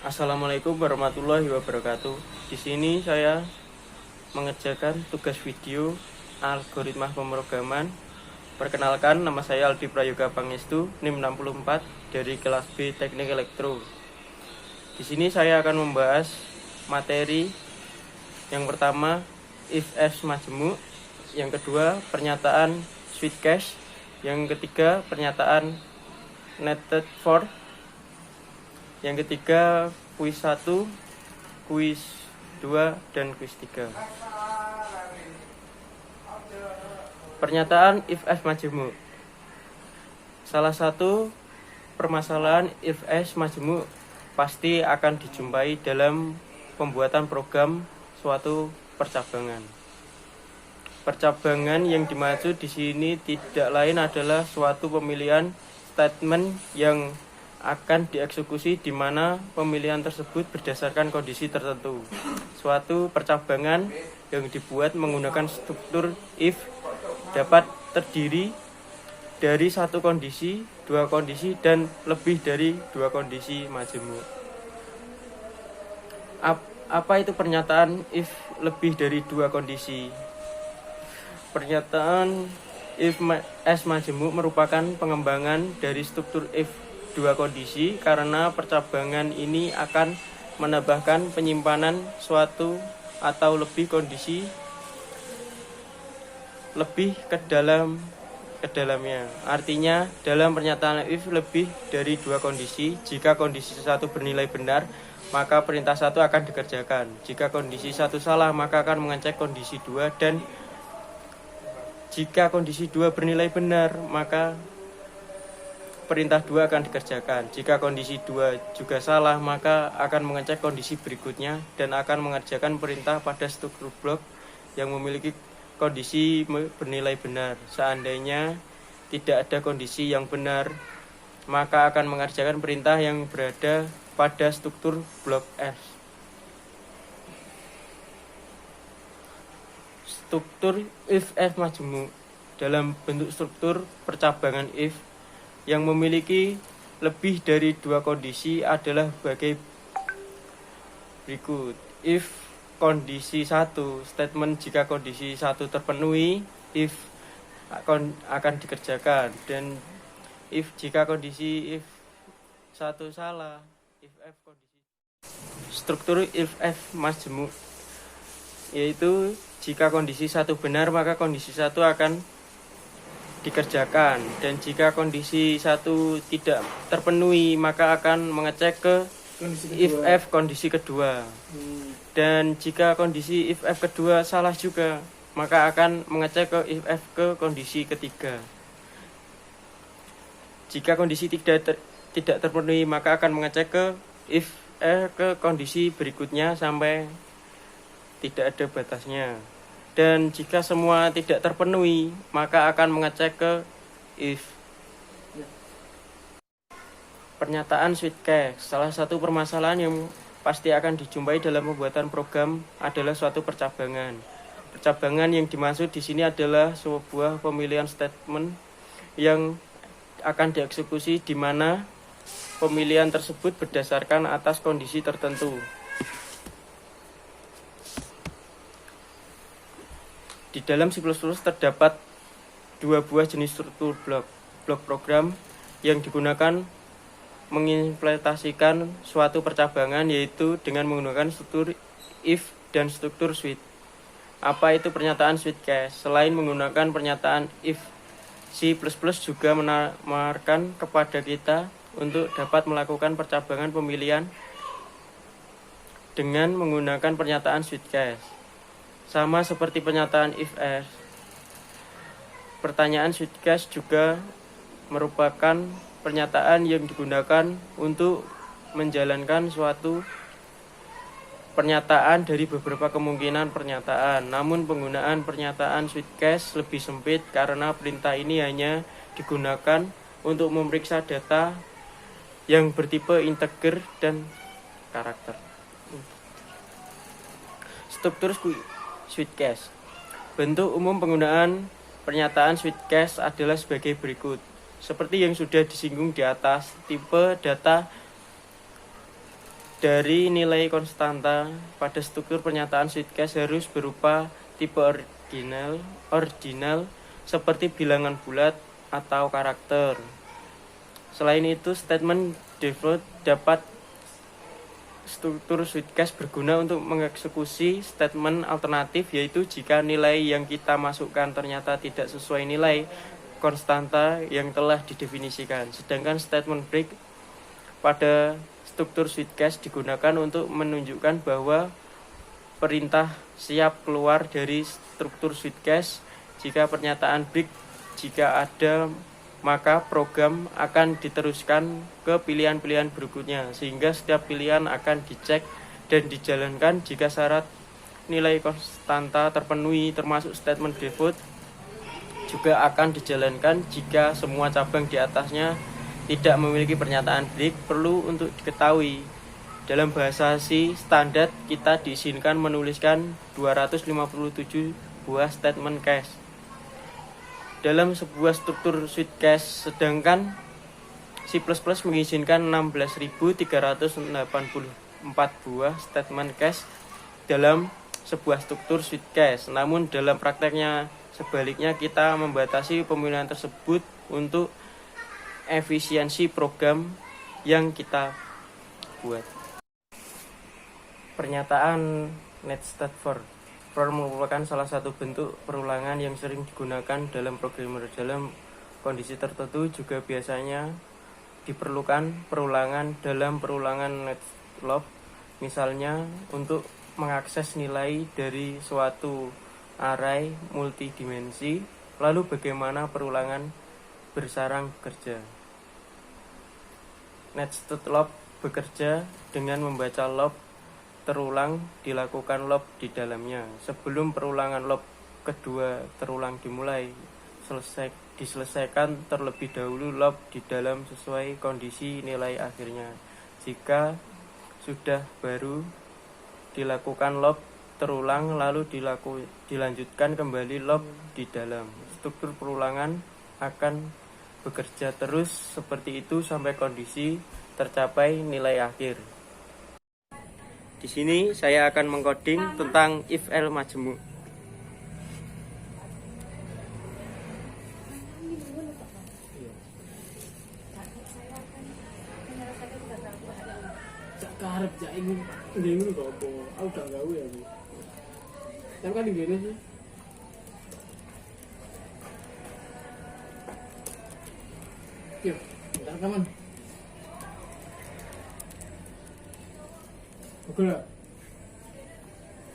Assalamualaikum warahmatullahi wabarakatuh. Di sini saya mengerjakan tugas video algoritma pemrograman. Perkenalkan, nama saya Aldi Prayoga Pangestu, NIM 64 dari kelas B Teknik Elektro. Di sini saya akan membahas materi yang pertama if-else majemuk, yang kedua pernyataan switch case, yang ketiga pernyataan netted for, yang ketiga kuis 1, kuis 2, dan kuis 3. Pernyataan if-else majemuk. Salah satu permasalahan if-else majemuk pasti akan dijumpai dalam pembuatan program suatu percabangan. Percabangan yang dimaksud di sini tidak lain adalah suatu pemilihan statement yang akan dieksekusi di mana pemilihan tersebut berdasarkan kondisi tertentu. Suatu percabangan yang dibuat menggunakan struktur if dapat terdiri dari satu kondisi, dua kondisi, dan lebih dari dua kondisi majemuk. Apa itu pernyataan if lebih dari dua kondisi? Pernyataan if-else majemuk merupakan pengembangan dari struktur if dua kondisi karena percabangan ini akan menambahkan penyimpanan suatu atau lebih kondisi lebih ke dalamnya. Artinya dalam pernyataan if lebih dari dua kondisi, jika kondisi satu bernilai benar, maka perintah satu akan dikerjakan. Jika kondisi satu salah, maka akan mengecek kondisi dua, dan jika kondisi dua bernilai benar, maka perintah 2 akan dikerjakan. Jika kondisi 2 juga salah, maka akan mengecek kondisi berikutnya dan akan mengerjakan perintah pada struktur blok yang memiliki kondisi bernilai benar. Seandainya tidak ada kondisi yang benar, maka akan mengerjakan perintah yang berada pada struktur blok S. Struktur if-else majemuk dalam bentuk struktur percabangan if yang memiliki lebih dari dua kondisi adalah sebagai berikut. If kondisi 1, statement jika kondisi 1 terpenuhi, if akan dikerjakan, dan if jika kondisi if 1 salah, if f kondisi. Struktur if-else majemuk yaitu jika kondisi 1 benar, maka kondisi 1 akan dikerjakan, dan jika kondisi 1 tidak terpenuhi, maka akan mengecek ke if-f kondisi kedua. Dan jika kondisi if-f kedua salah juga, maka akan mengecek ke if-f ke kondisi ketiga. Jika kondisi tidak terpenuhi, maka akan mengecek ke if-f ke kondisi berikutnya sampai tidak ada batasnya. Dan jika semua tidak terpenuhi, maka akan mengecek ke if. Pernyataan switch case. Salah satu permasalahan yang pasti akan dijumpai dalam pembuatan program adalah suatu percabangan. Percabangan yang dimaksud di sini adalah sebuah pemilihan statement yang akan dieksekusi di mana pemilihan tersebut berdasarkan atas kondisi tertentu. Di dalam C++ terdapat dua buah jenis struktur blok program yang digunakan mengimplementasikan suatu percabangan, yaitu dengan menggunakan struktur if dan struktur switch. Apa itu pernyataan switch case? Selain menggunakan pernyataan if, C++ juga menawarkan kepada kita untuk dapat melakukan percabangan pemilihan dengan menggunakan pernyataan switch case. Sama seperti pernyataan if-else, pertanyaan switch case juga merupakan pernyataan yang digunakan untuk menjalankan suatu pernyataan dari beberapa kemungkinan pernyataan. Namun penggunaan pernyataan switch case lebih sempit karena perintah ini hanya digunakan untuk memeriksa data yang bertipe integer dan karakter. Struktur switch case. Bentuk umum penggunaan pernyataan switch case adalah sebagai berikut. Seperti yang sudah disinggung di atas, tipe data dari nilai konstanta pada struktur pernyataan Sweetcase harus berupa tipe ordinal seperti bilangan bulat atau karakter. Selain itu, statement default dapat struktur Sweetcase berguna untuk mengeksekusi statement alternatif, yaitu jika nilai yang kita masukkan ternyata tidak sesuai nilai konstanta yang telah didefinisikan. Sedangkan statement break pada struktur Sweetcase digunakan untuk menunjukkan bahwa perintah siap keluar dari struktur Sweetcase. Jika pernyataan break jika ada, maka program akan diteruskan ke pilihan-pilihan berikutnya, sehingga setiap pilihan akan dicek dan dijalankan jika syarat nilai konstanta terpenuhi, termasuk statement default juga akan dijalankan jika semua cabang di atasnya tidak memiliki pernyataan break. Perlu untuk diketahui, dalam bahasa C standar kita diizinkan menuliskan 257 buah statement case dalam sebuah struktur Sweetcase, sedangkan C++ mengizinkan 16.384 buah statement case dalam sebuah struktur Sweetcase. Namun dalam prakteknya sebaliknya, kita membatasi pemilihan tersebut untuk efisiensi program yang kita buat. Pernyataan nested for merupakan salah satu bentuk perulangan yang sering digunakan dalam programmer. Dalam kondisi tertentu juga biasanya diperlukan perulangan dalam perulangan nested loop, misalnya untuk mengakses nilai dari suatu array multidimensi. Lalu bagaimana perulangan bersarang bekerja? Nested loop bekerja dengan membaca loop terulang, dilakukan loop di dalamnya. Sebelum perulangan loop kedua terulang dimulai, diselesaikan terlebih dahulu loop di dalam sesuai kondisi nilai akhirnya. Jika sudah, baru dilakukan loop terulang, lalu dilanjutkan kembali loop di dalam. Struktur perulangan akan bekerja terus seperti itu sampai kondisi tercapai nilai akhir. Di sini saya akan mengcoding tentang if-else majemuk. Karep jak ini ngene kok apa? Aku gak gawe aku. Tapi kan ngene sih. Yuk, kita rekaman. Oke lah.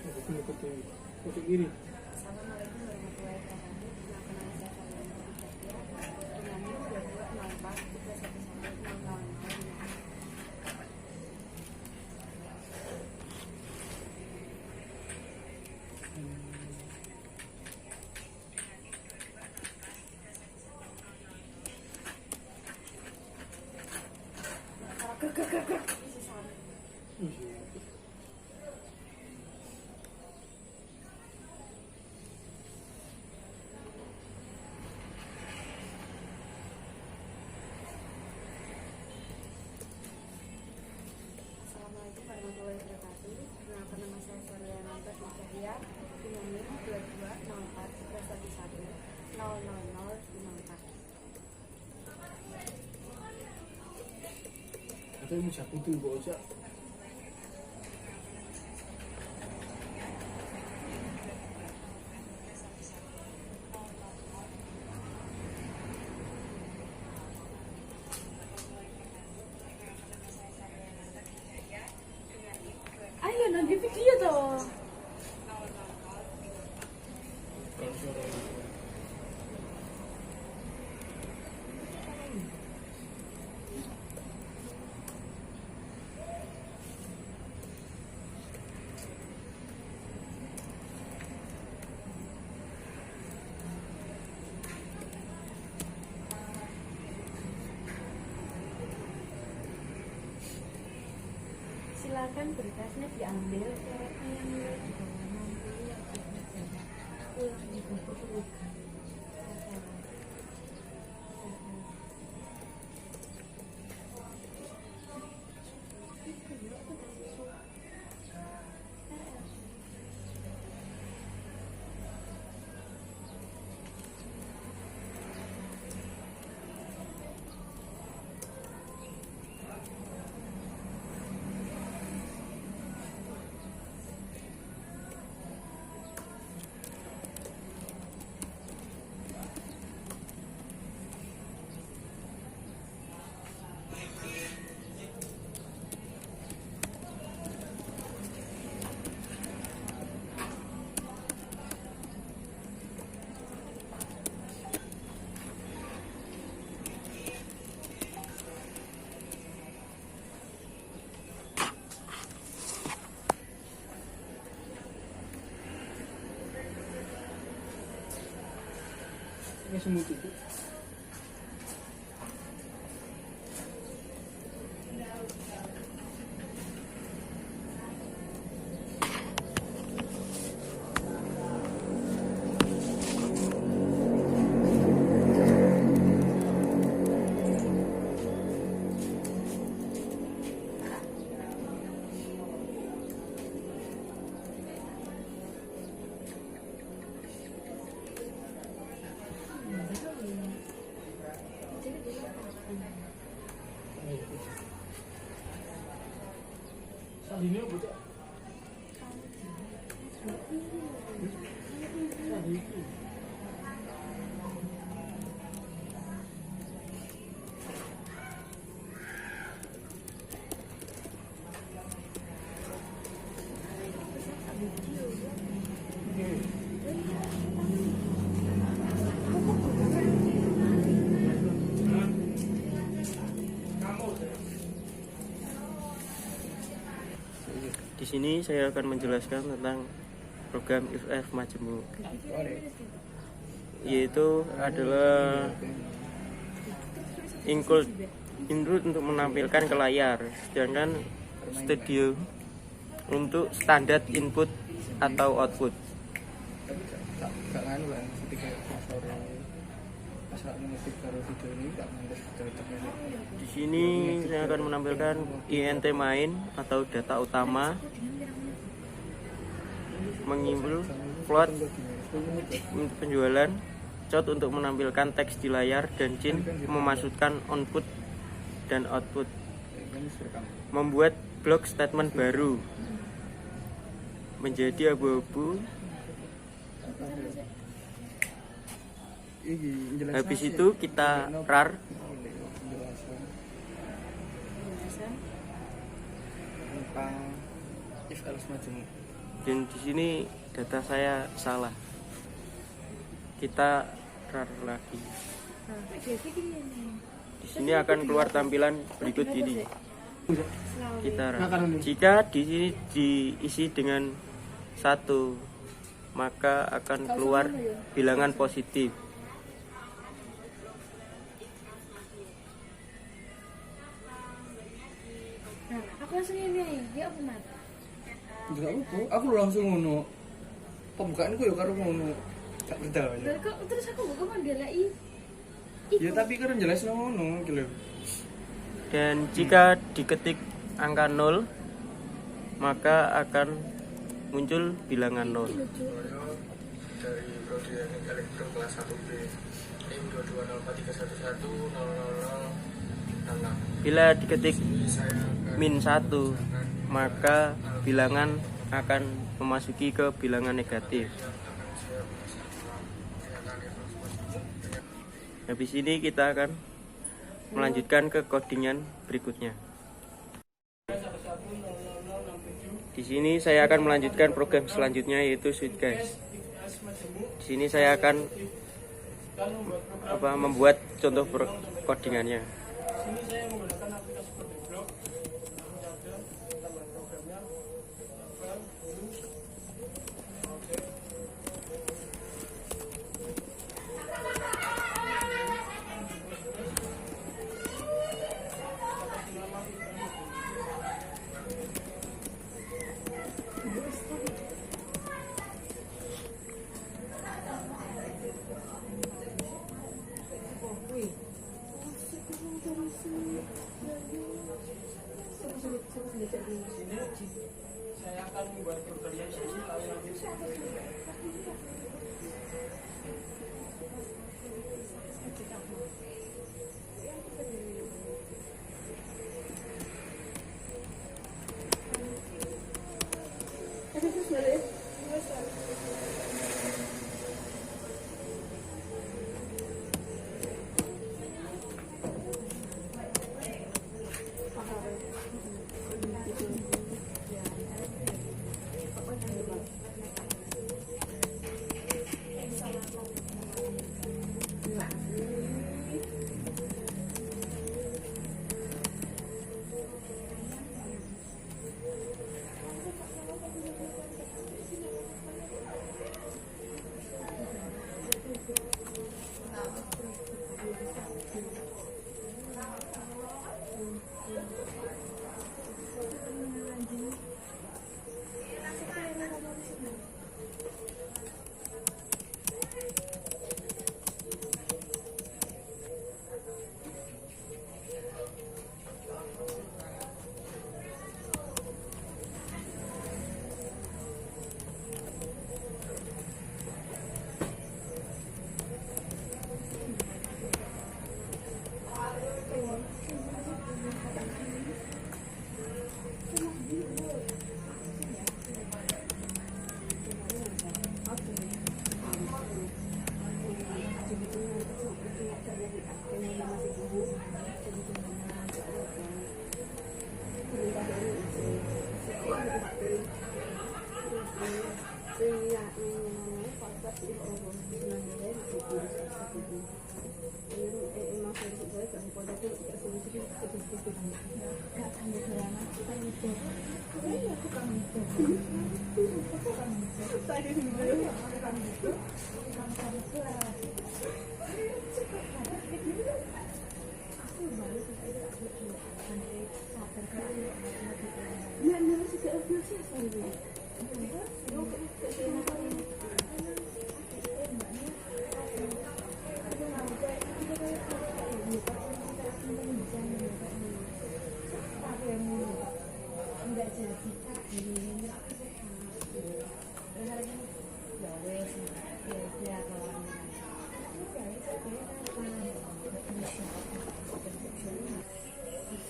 Aku ikut ini. Ikut kiri. Assalamualaikum warahmatullahi wabarakatuh. Nama saya Fadila Fatia. Dengan NIM 22 Assalamualaikum warahmatullahi wabarakatuh. Perkenalkan, nama saya Fadila Fatia. Dengan NIM 220411100054. Atau ini siapa itu bocah? Ayo nanti video toh. Silakan berkasnya diambil. Ini semut itu. Ini apa tuh? Di sini saya akan menjelaskan tentang program if majemuk, yaitu adalah include untuk menampilkan ke layar, sedangkan studio untuk standar input atau output. Gak nganu kan ketika pasar musik karo video ini gak ngantos Di sini saya akan menampilkan INT main atau data utama, mengimbul float untuk penjualan, code untuk menampilkan teks di layar, dan cin memasukkan input dan output, membuat block statement baru menjadi abu-abu. Habis itu kita rar tentang if else majemuk. dan di sini data saya salah. Kita rar lagi. Di sini akan keluar tampilan berikut ini. Kita rar. Jika di sini diisi dengan 1, maka akan keluar bilangan positif. Nah, aku langsung ini, ya apa mat? Juga aku langsung ngono. Pembukaan ku ya karo ngono. Gak beda ya. Terus aku buka mendelai. Ya tapi kan jelas ngono iki lho. Dan jika diketik angka 0, maka akan muncul bilangan 0. Dari prodi teknik elektro kelas 1B M2204311000066. Bila diketik min 1, maka bilangan akan memasuki ke bilangan negatif. Habis ini kita akan melanjutkan ke codingan berikutnya. Di sini saya akan melanjutkan program selanjutnya, yaitu Switchcase. Di sini saya akan membuat contoh codingannya. Sini saya menggunakan aplikasi Codeblock yang ada tambahan programnya saya akan membuat program sesi lalu nanti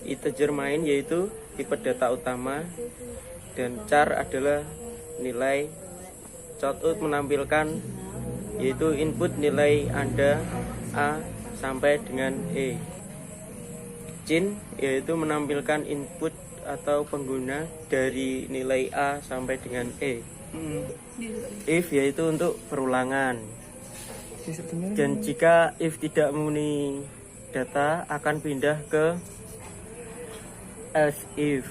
Integer main yaitu tipe data utama, dan char adalah nilai. Cout menampilkan yaitu input nilai Anda A sampai dengan E. Cin yaitu menampilkan input atau pengguna dari nilai A sampai dengan E. If yaitu untuk perulangan. Dan jika if tidak memenuhi data akan pindah ke else if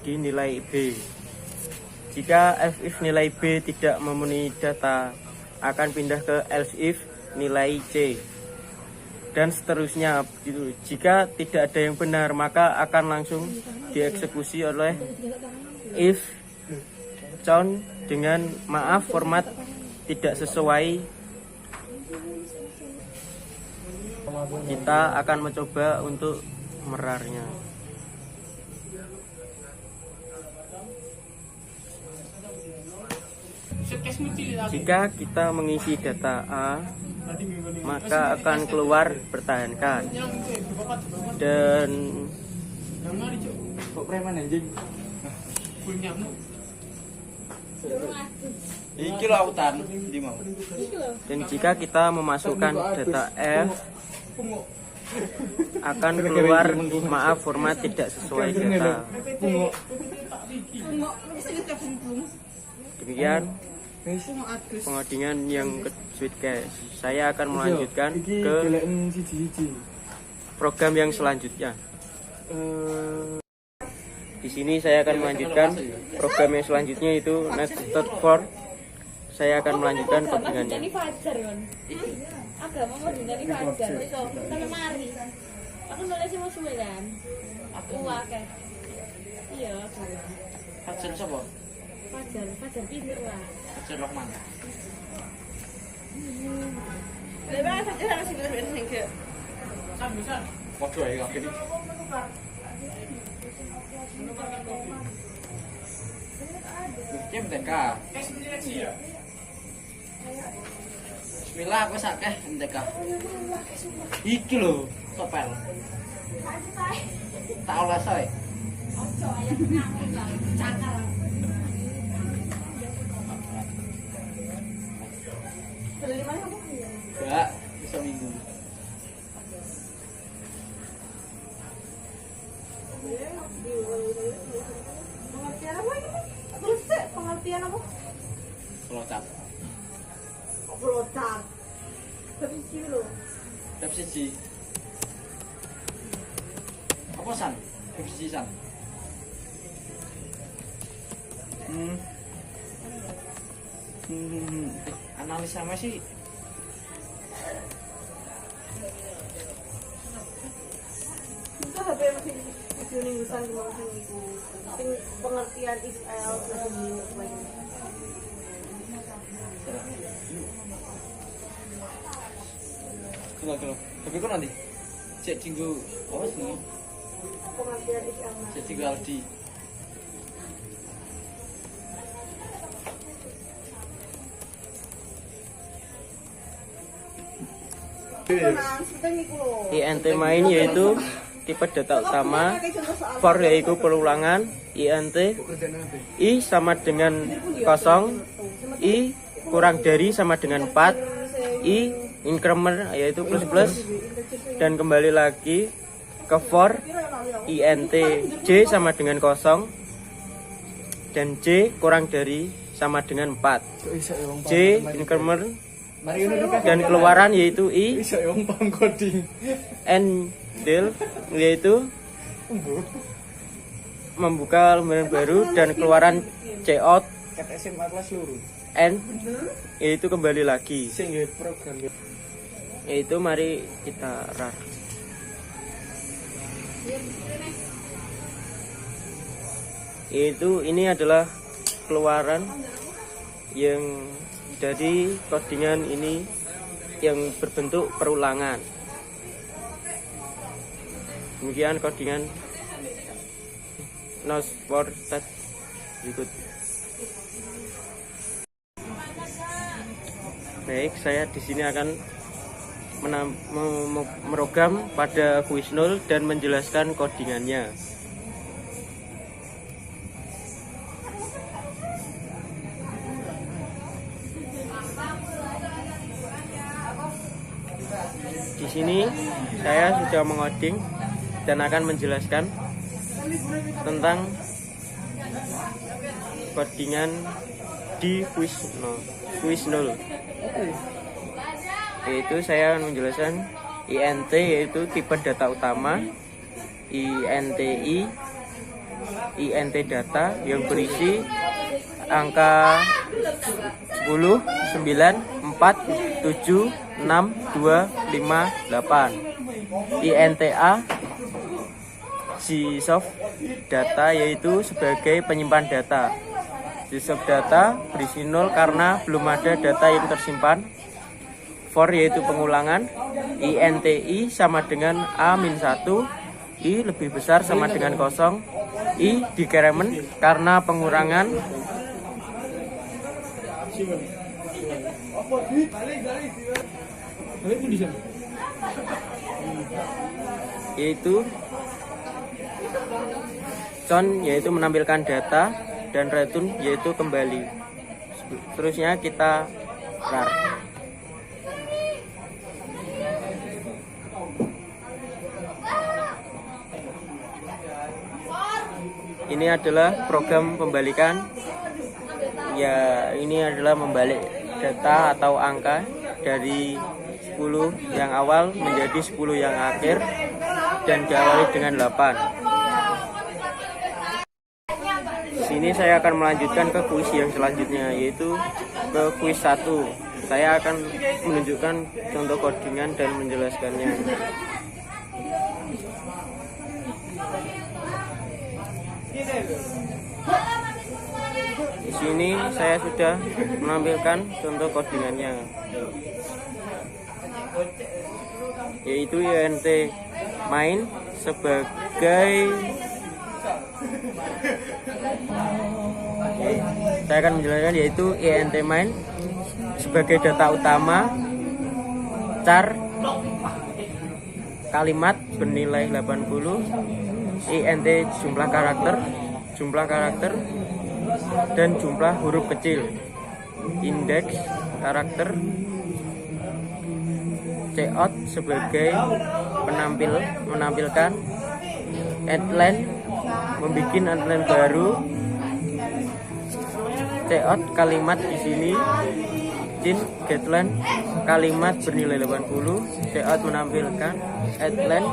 di nilai B. Jika if nilai B tidak memenuhi data akan pindah ke else if nilai C, dan seterusnya gitu. Jika tidak ada yang benar maka akan langsung dieksekusi oleh if count dengan maaf format tidak sesuai. Kita akan mencoba untuk merarnya. Jika kita mengisi data A, maka akan keluar pertahankan. Dan kok preman anjing? Iki lho autan, ndi mau? dan jika kita memasukkan data F, akan keluar maaf format tidak sesuai data. Demikian pengodingan yang ke Sweetcast. Saya akan melanjutkan ke program yang selanjutnya. Di sini saya akan melanjutkan program yang selanjutnya, itu Net34. Saya akan melanjutkan codingannya. Ini Fajar kan? Agama mau dari Fajar. Itu sama mari. Aku nulisnya mau suwe kan? Aku akeh. Iya. Fajar sapa? Fajar pinter lah. Fajar Rahman. Lepas Fajar harus bener-bener sing ke. Padha ae kabeh iki. Iki MTK. Bismillah aku sakeh MTK. Iki lho, topel. Tak oles ae. Ojo ayo ngamuk lah. Cakar. Beli mana kamu? Enggak, bisa minggu. Pengertian apa ini? Terus pengertian apa? Flowchart. Flowchart. Tapi sih lo. Step 1. Apa san? Step 1 san. Analisa apa sih? Itu HP masih video ning urusan kemarin itu. Sing pengertian if else Kalau. Tapi kok nanti cek tinggu apa sih? pengertian if else. Cek tinggu Aldi. Nah, seperti niku lho. INT main yaitu tipe data utama, for yaitu perulangan, INT, I sama dengan 0, I kurang dari sama dengan 4, I increment yaitu plus, dan kembali lagi ke for, INT, J sama dengan 0, dan J kurang dari sama dengan 4, J increment, dan keluaran yaitu I, N del yaitu membuka lembaran baru, dan keluaran C out N yaitu kembali lagi. Yaitu mari kita rar. Yaitu ini adalah keluaran yang dari codingan ini yang berbentuk perulangan. Demikian codingan NOS for stat berikut. Baik, saya di sini akan merogram pada kuis 0 dan menjelaskan codingannya. Di sini saya sudah mengoding dan akan menjelaskan tentang codingan di kuis 0. Yaitu saya akan menjelaskan INT yaitu tipe data utama, INTI, INT data yang berisi angka 10, 9, 4, 7, 6, 2, 5, 8. INTA soft data yaitu sebagai penyimpan data. Soft data berisi 0 karena belum ada data yang tersimpan. For yaitu pengulangan. INTI sama dengan A-1, I lebih besar sama dengan 0, I decrement karena pengurangan. Yaitu con yaitu menampilkan data, dan return yaitu kembali. Terusnya kita rar. Ini adalah program pembalikan. Ya, ini adalah membalik data atau angka dari 10 yang awal menjadi 10 yang akhir dan diawali dengan 8. Di sini saya akan melanjutkan ke kuis yang selanjutnya, yaitu ke kuis 1. Saya akan menunjukkan contoh codingan dan menjelaskannya. Di sini saya sudah menampilkan contoh codingannya, yaitu INT main sebagai, saya akan menjelaskan, yaitu INT main sebagai data utama, char kalimat bernilai 80, INT jumlah karakter dan jumlah huruf kecil, indeks karakter, cout sebagai menampilkan, headline membuat headline baru, cout kalimat di sini, cin headline kalimat bernilai 80, cout menampilkan headline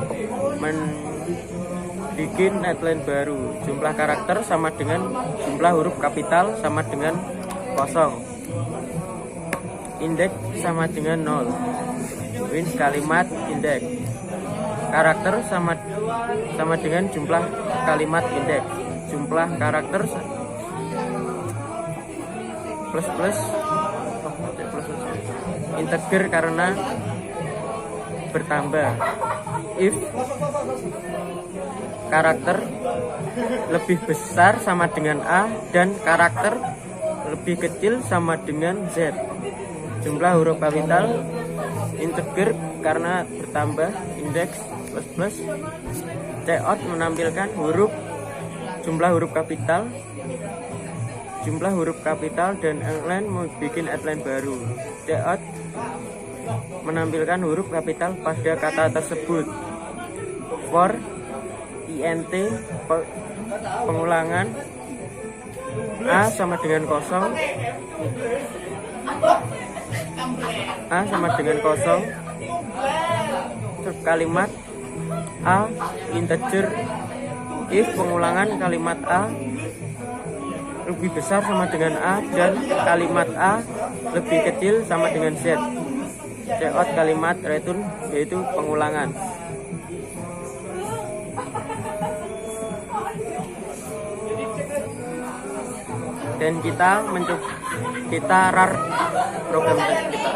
bikin headline baru, jumlah karakter sama dengan jumlah huruf kapital sama dengan 0, indeks sama dengan 0, wins kalimat indeks, karakter sama dengan jumlah kalimat indeks. Jumlah karakter plus plus integer karena bertambah. If karakter lebih besar sama dengan A dan karakter lebih kecil sama dengan Z. Jumlah huruf kapital integer karena bertambah indeks plus plus. Cout menampilkan jumlah huruf kapital dan outline mau bikin outline baru. Cout menampilkan huruf kapital pada kata tersebut. For int pengulangan A sama dengan kosong, kalimat A integer. If pengulangan kalimat A lebih besar sama dengan A dan kalimat A lebih kecil sama dengan Z. Cout kalimat return yaitu pengulangan. Dan kita rar program kita.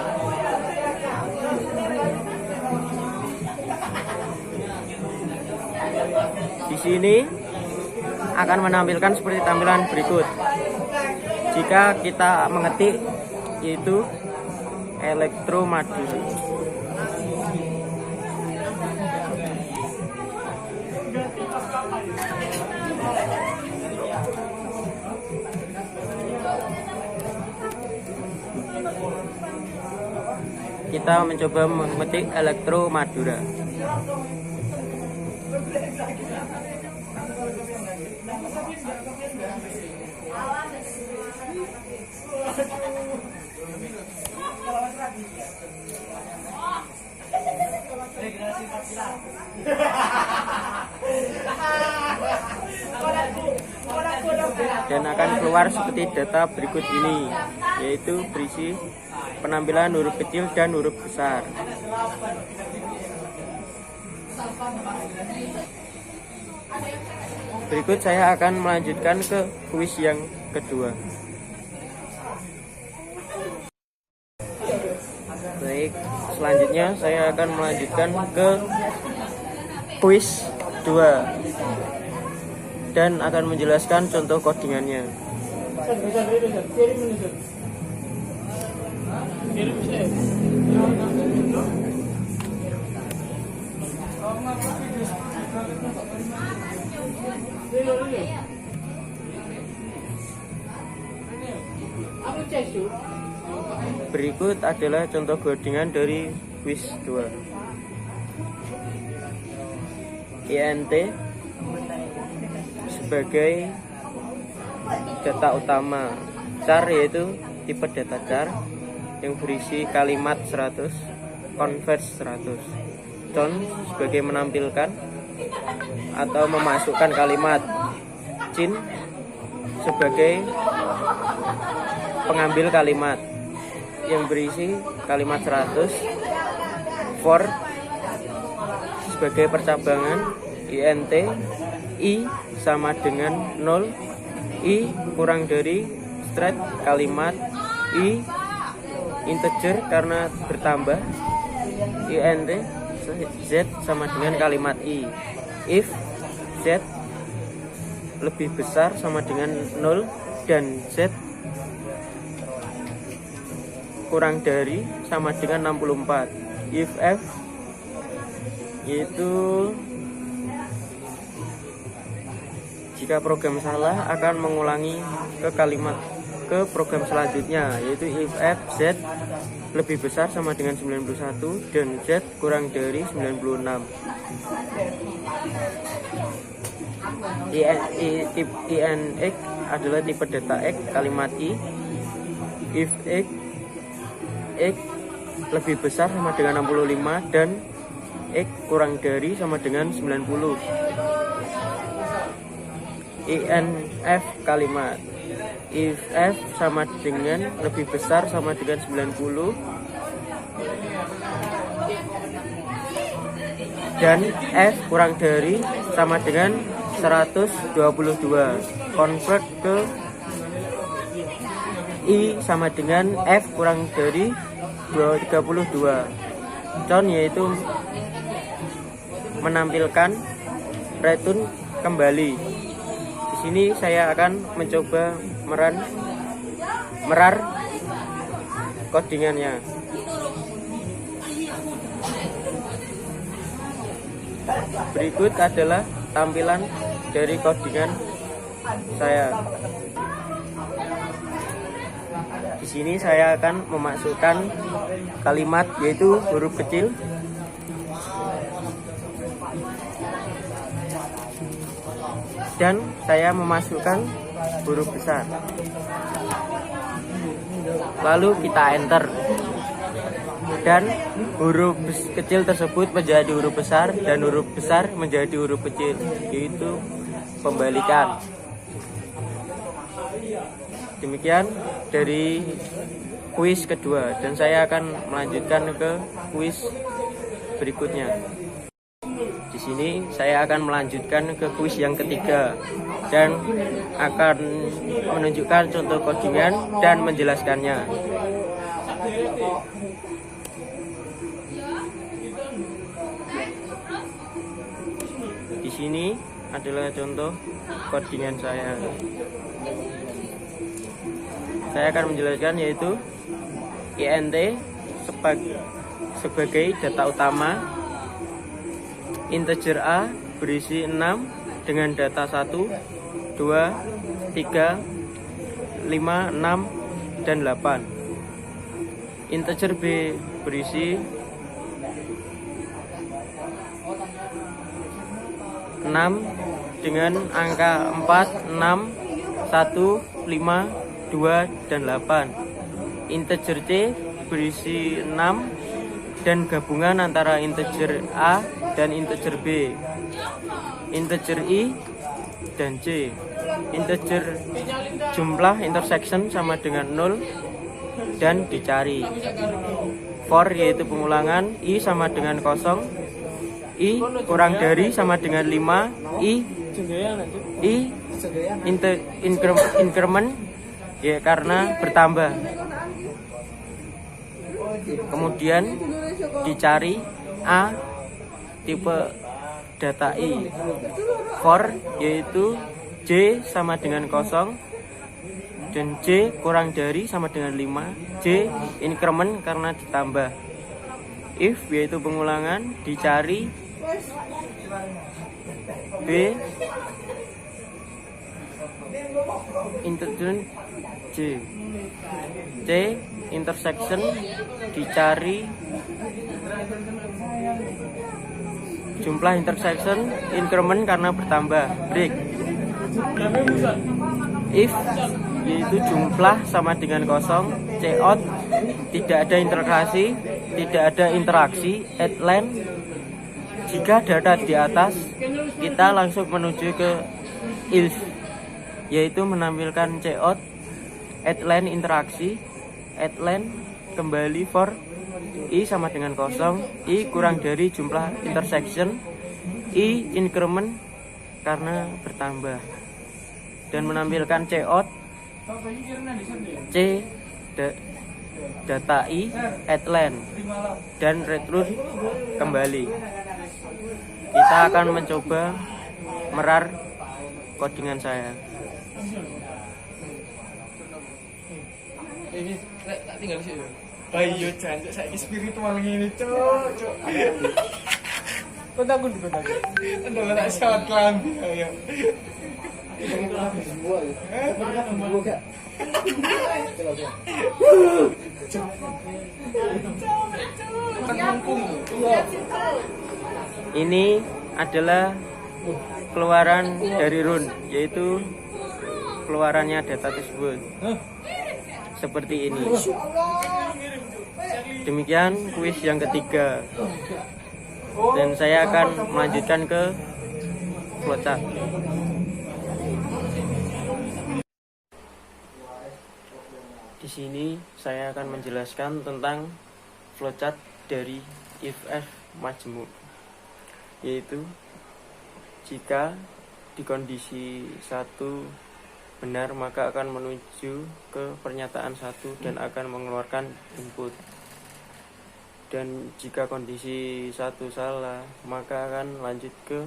Di sini akan menampilkan seperti tampilan berikut. Jika kita mengetik yaitu elektromadu. Kita mencoba memetik Elektro Madura. Dan akan keluar seperti data berikut ini, yaitu berisi penampilan huruf kecil dan huruf besar. Berikut saya akan melanjutkan ke kuis yang kedua. Baik, selanjutnya saya akan melanjutkan ke kuis 2 dan akan menjelaskan contoh codingannya. Berikut adalah contoh codingan dari quiz 2. int sebagai data utama, char yaitu tipe data char yang berisi kalimat 100, converse 100. Count sebagai menampilkan atau memasukkan kalimat. Cin sebagai pengambil kalimat yang berisi kalimat 100. For sebagai percabangan. int I sama dengan 0, I kurang dari straight kalimat I integer karena bertambah. int Z sama dengan kalimat I. If Z lebih besar sama dengan 0 dan Z kurang dari sama dengan 64. If F yaitu jika program salah akan mengulangi ke program selanjutnya, yaitu if F Z lebih besar sama dengan 91 dan Z kurang dari 96. INX adalah tipe data X kalimat I. If X lebih besar sama dengan 65 dan X kurang dari sama dengan 90. INF kalimat if F sama dengan lebih besar sama dengan 90 dan F kurang dari sama dengan 122. Convert ke I sama dengan F kurang dari 32. Con yaitu menampilkan return kembali. Di sini saya akan mencoba merar codingannya. Berikut adalah tampilan dari codingan saya. Di sini saya akan memasukkan kalimat yaitu huruf kecil dan saya memasukkan huruf besar. Lalu kita enter. Dan huruf kecil tersebut menjadi huruf besar dan huruf besar menjadi huruf kecil, yaitu pembalikan. Demikian dari kuis kedua dan saya akan melanjutkan ke kuis berikutnya. Di sini saya akan melanjutkan ke kuis yang ketiga dan akan menunjukkan contoh codingan dan menjelaskannya. Di sini adalah contoh codingan saya. Saya akan menjelaskan yaitu int sebagai data utama, integer a berisi 6 dengan data 1, 2, 3, 5, 6, dan 8. Integer b berisi 6 dengan angka 4, 6, 1, 5, 2, dan 8. Integer c berisi 6 dan gabungan antara integer a dan integer b. Integer i dan c. Integer jumlah intersection sama dengan 0 dan dicari. For yaitu pengulangan, i sama dengan 0, i kurang dari sama dengan 5, i increment ya karena bertambah. Kemudian dicari a tipe data i. For yaitu j sama dengan 0 dan j kurang dari sama dengan 5, j increment karena ditambah. If yaitu pengulangan, dicari b integer c. C intersection dicari jumlah intersection increment karena bertambah. Break. If yaitu jumlah sama dengan 0, cout tidak ada integrasi, tidak ada interaksi, at len. Jika data di atas, kita langsung menuju ke else, yaitu menampilkan cout, at len interaksi, at len kembali for i sama dengan 0, i kurang dari jumlah intersection, i increment karena bertambah, dan menampilkan cout, c data i, at len, dan return kembali. Kita akan mencoba merar codingan saya. Ini tak tinggal di situ. Ayo jancuk saiki spiritual ngene, cuk. Kok takut kok takut. Ndak tak salat klambi ayo. Ini adalah keluaran dari run, yaitu keluarannya data tersebut. Seperti ini. Demikian kuis yang ketiga. Dan saya akan melanjutkan ke flowchart. Di sini saya akan menjelaskan tentang flowchart dari if-else majmuk, yaitu jika di kondisi 1 benar, maka akan menuju ke pernyataan 1 dan akan mengeluarkan input. Dan jika kondisi 1 salah, maka akan lanjut ke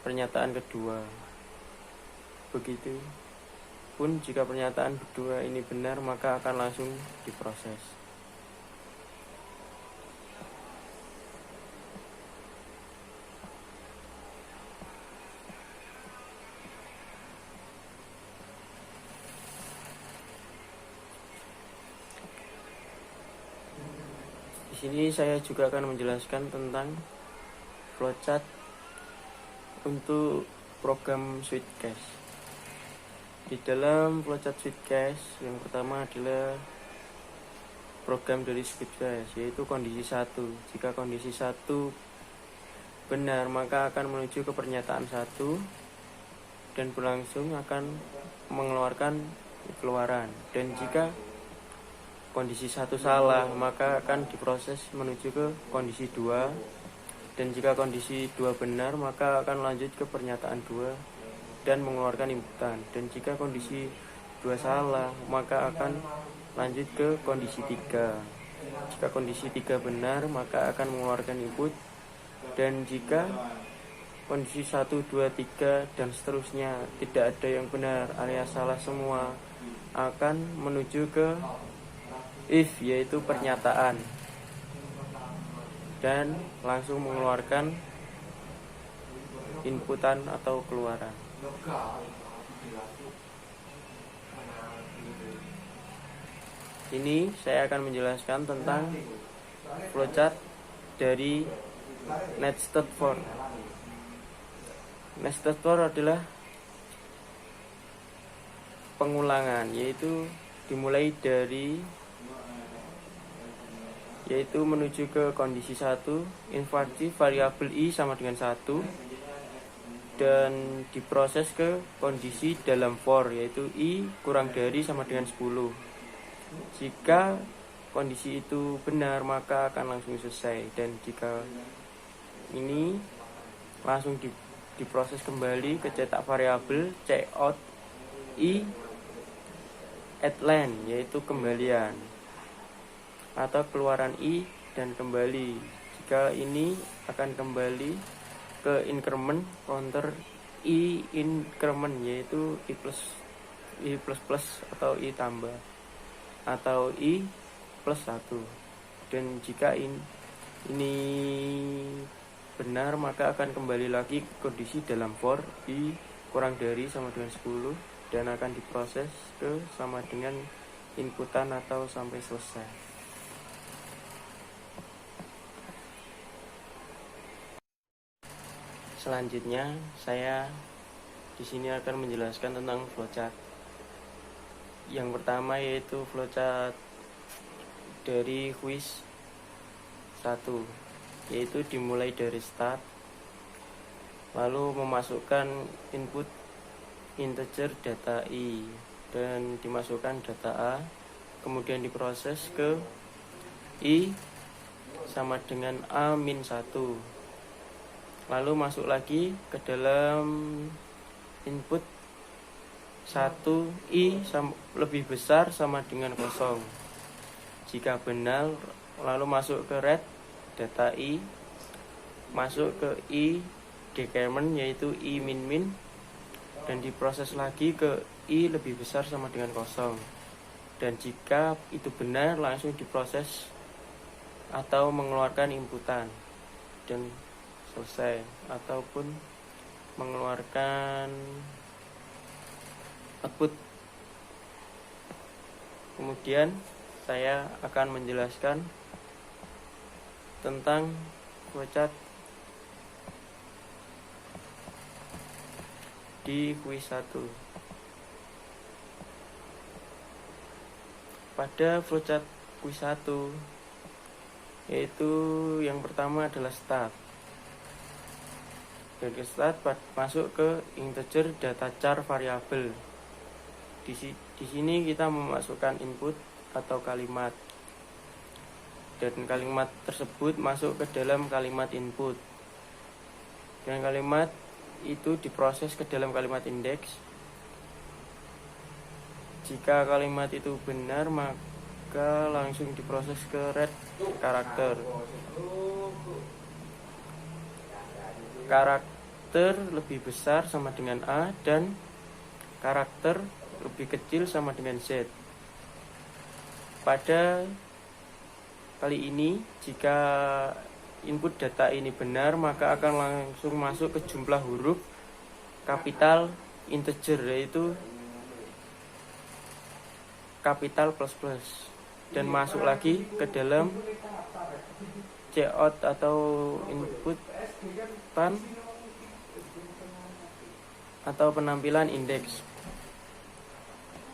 pernyataan kedua. Begitu pun jika pernyataan kedua ini benar, maka akan langsung diproses. Di sini saya juga akan menjelaskan tentang flowchart untuk program Sweetcast. Di dalam flowchart Sweetcast, yang pertama adalah program dari Sweetcast, yaitu kondisi 1. Jika kondisi 1 benar, maka akan menuju ke pernyataan 1 dan berlangsung akan mengeluarkan keluaran. Dan jika kondisi 1 salah, maka akan diproses menuju ke kondisi 2. Dan jika kondisi 2 benar, maka akan lanjut ke pernyataan 2 dan mengeluarkan inputan. Dan jika kondisi 2 salah, maka akan lanjut ke kondisi 3. Jika kondisi 3 benar, maka akan mengeluarkan input. Dan jika kondisi 1, 2, 3 dan seterusnya tidak ada yang benar alias salah semua, akan menuju ke if, yaitu pernyataan, dan langsung mengeluarkan inputan atau keluaran. Ini saya akan menjelaskan tentang flowchart dari nested for. Nested for adalah pengulangan, yaitu dimulai dari menuju ke kondisi 1, inversi variabel i sama dengan 1, dan diproses ke kondisi dalam for, yaitu i kurang dari sama dengan 10. Jika kondisi itu benar, maka akan langsung selesai. Dan jika ini langsung diproses kembali ke cetak variabel cout i at len, yaitu kembalian atau keluaran i dan kembali. Jika ini akan kembali ke increment counter i increment, yaitu i plus atau i tambah atau i plus 1. Dan jika ini benar, maka akan kembali lagi ke kondisi dalam for i kurang dari sama dengan 10 dan akan diproses ke sama dengan inputan atau sampai selesai. Selanjutnya, saya di sini akan menjelaskan tentang flowchart. Yang pertama yaitu flowchart dari quiz 1, yaitu dimulai dari start, lalu memasukkan input integer data i dan dimasukkan data a, kemudian diproses ke i sama dengan a min 1. Lalu masuk lagi ke dalam input 1 i lebih besar sama dengan 0. Jika benar, lalu masuk ke red data i, masuk ke i decrement, yaitu i min min, dan diproses lagi ke i lebih besar sama dengan 0. Dan jika itu benar, langsung diproses atau mengeluarkan inputan dan selesai, ataupun mengeluarkan output. Kemudian saya akan menjelaskan tentang flowchart di quiz 1. Pada flowchart quiz 1, yaitu yang pertama adalah start. Dari start masuk ke integer data char variabel. Di sini kita memasukkan input atau kalimat, dan kalimat tersebut masuk ke dalam kalimat input. Dan kalimat itu diproses ke dalam kalimat indeks. Jika kalimat itu benar, maka langsung diproses ke red karakter. Karakter lebih besar sama dengan A dan karakter lebih kecil sama dengan Z. Pada kali ini, jika input data ini benar, maka akan langsung masuk ke jumlah huruf kapital integer, yaitu kapital plus plus, dan masuk lagi ke dalam cout atau input tan atau penampilan indeks.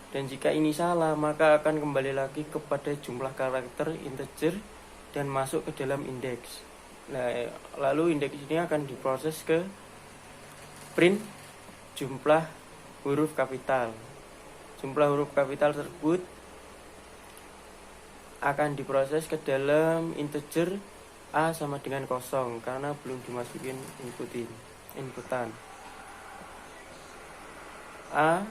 Dan jika ini salah, maka akan kembali lagi kepada jumlah karakter integer dan masuk ke dalam indeks. Nah, lalu indeks ini akan diproses ke print jumlah huruf kapital. Jumlah huruf kapital tersebut akan diproses ke dalam integer A sama dengan 0 karena belum dimasukin inputan. A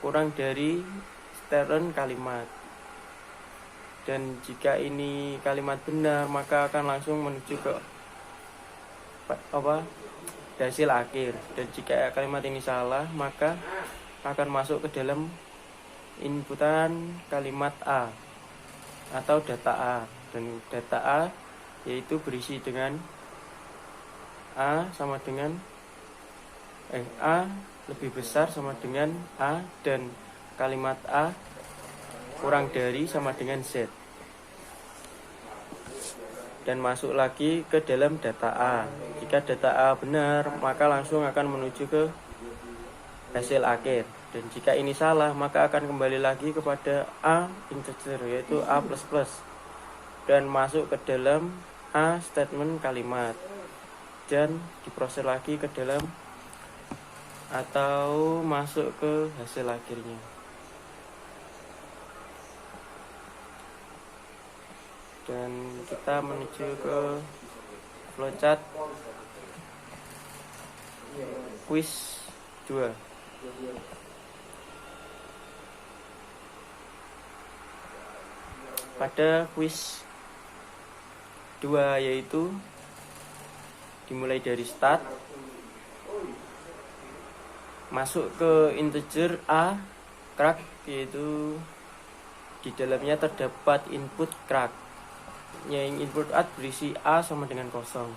kurang dari stern kalimat. Dan jika ini kalimat benar, maka akan langsung menuju ke hasil akhir. Dan jika kalimat ini salah, maka akan masuk ke dalam inputan kalimat A atau data A. Dan data A yaitu berisi dengan A sama dengan A lebih besar sama dengan A, dan kalimat A kurang dari sama dengan Z. Dan masuk lagi ke dalam data A. Jika data A benar, maka langsung akan menuju ke hasil akhir. Dan jika ini salah, maka akan kembali lagi kepada A integer, yaitu A++, dan masuk ke dalam A statement kalimat, dan diproses lagi ke dalam atau masuk ke hasil akhirnya. Dan kita menuju ke flowchart quiz 2. Pada quiz 2 yaitu dimulai dari start, masuk ke integer A crack, yaitu di dalamnya terdapat input crack, yang input A berisi A sama dengan 0.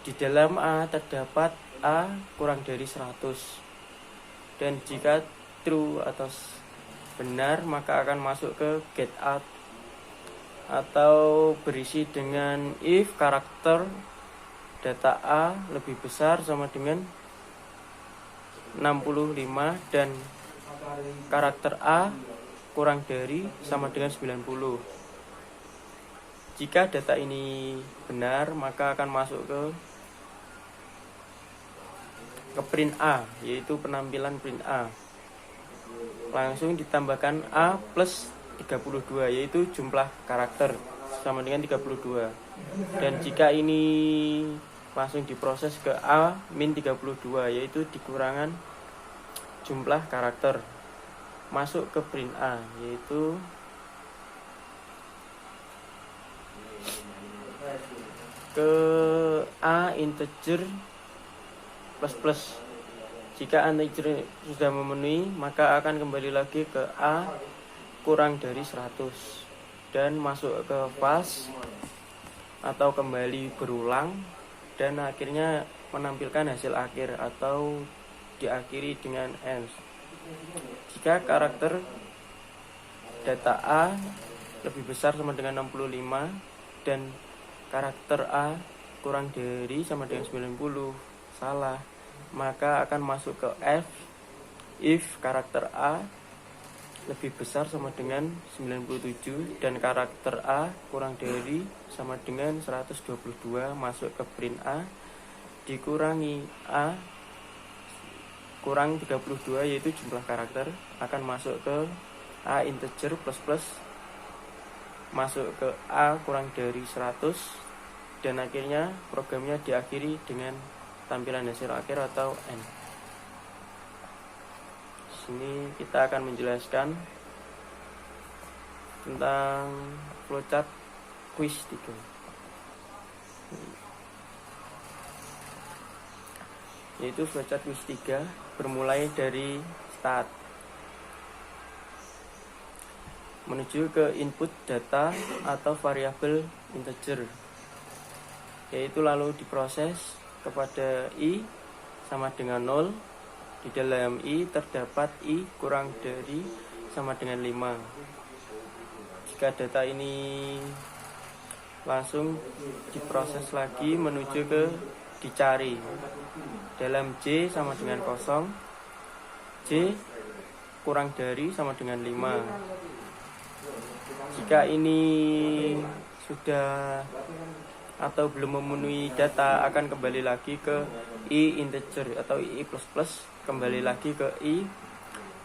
Di dalam A terdapat A kurang dari 100. Dan jika true atau benar, maka akan masuk ke get out atau berisi dengan if karakter data A lebih besar sama dengan 65 dan karakter A kurang dari sama dengan 90. Jika data ini benar, maka akan masuk ke print A, yaitu penampilan print A. Langsung ditambahkan A plus 32, yaitu jumlah karakter sama dengan 32. Dan jika ini langsung diproses ke A min 32, yaitu dikurangan jumlah karakter, masuk ke print A, yaitu ke A integer plus plus. Jika integer sudah memenuhi, maka akan kembali lagi ke A kurang dari 100 dan masuk ke false atau kembali berulang, dan akhirnya menampilkan hasil akhir atau diakhiri dengan ends. Jika karakter data A lebih besar sama dengan 65 dan karakter A kurang dari sama dengan 90, salah, maka akan masuk ke F if karakter A lebih besar sama dengan 97 dan karakter A kurang dari sama dengan 122, masuk ke print A dikurangi A kurang 32, yaitu jumlah karakter, akan masuk ke A integer plus plus, masuk ke A kurang dari 100 dan akhirnya programnya diakhiri dengan tampilan hasil akhir atau N. Sini kita akan menjelaskan tentang flowchart quiz 3. Yaitu flowchart quiz 3 bermulai dari start menuju ke input data atau variabel integer, yaitu lalu diproses kepada i sama dengan 0. Di dalam i terdapat i kurang dari sama dengan 5. Jika data ini langsung diproses lagi menuju ke dicari. Dalam j sama dengan 0, j kurang dari sama dengan 5. Jika ini sudah atau belum memenuhi data, akan kembali lagi ke i integer atau i plus, kembali lagi ke i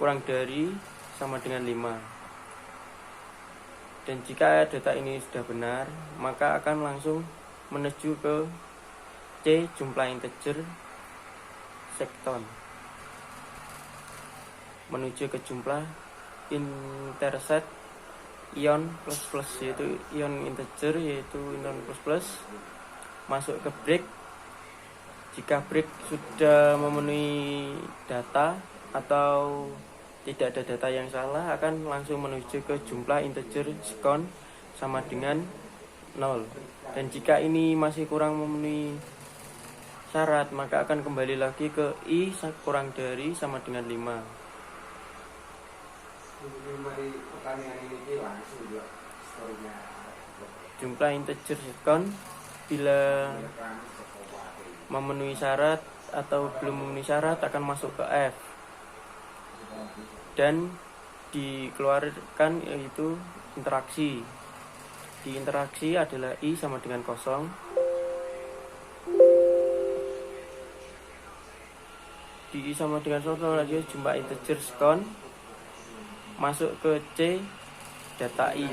kurang dari sama dengan 5. Dan jika data ini sudah benar, maka akan langsung menuju ke c jumlah integer sekton, menuju ke jumlah interset ion plus, yaitu ion integer, yaitu ion plus, masuk ke break. Jika break sudah memenuhi data atau tidak ada data yang salah, akan langsung menuju ke jumlah integer sekon sama dengan 0. Dan jika ini masih kurang memenuhi syarat, maka akan kembali lagi ke i kurang dari sama dengan 5. Jumlah integer sekon bila memenuhi syarat atau belum memenuhi syarat akan masuk ke F dan dikeluarkan, yaitu interaksi. Di interaksi adalah i sama dengan 0. Di i sama dengan 0 lagi jumlah integer sekon masuk ke C data i.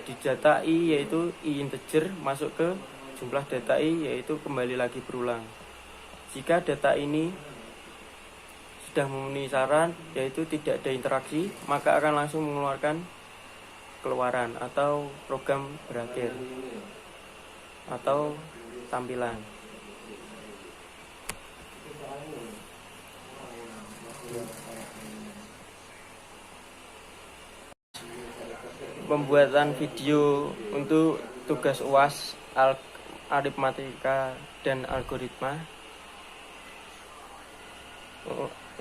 Di data i yaitu i integer masuk ke jumlah data i, yaitu kembali lagi berulang. Jika data ini sudah memenuhi syarat, yaitu tidak ada interaksi, maka akan langsung mengeluarkan keluaran atau program berakhir atau tampilan. Pembuatan video untuk tugas UAS aritmatika dan algoritma.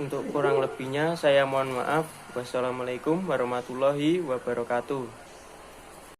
Untuk kurang lebihnya saya mohon maaf. Wassalamualaikum warahmatullahi wabarakatuh.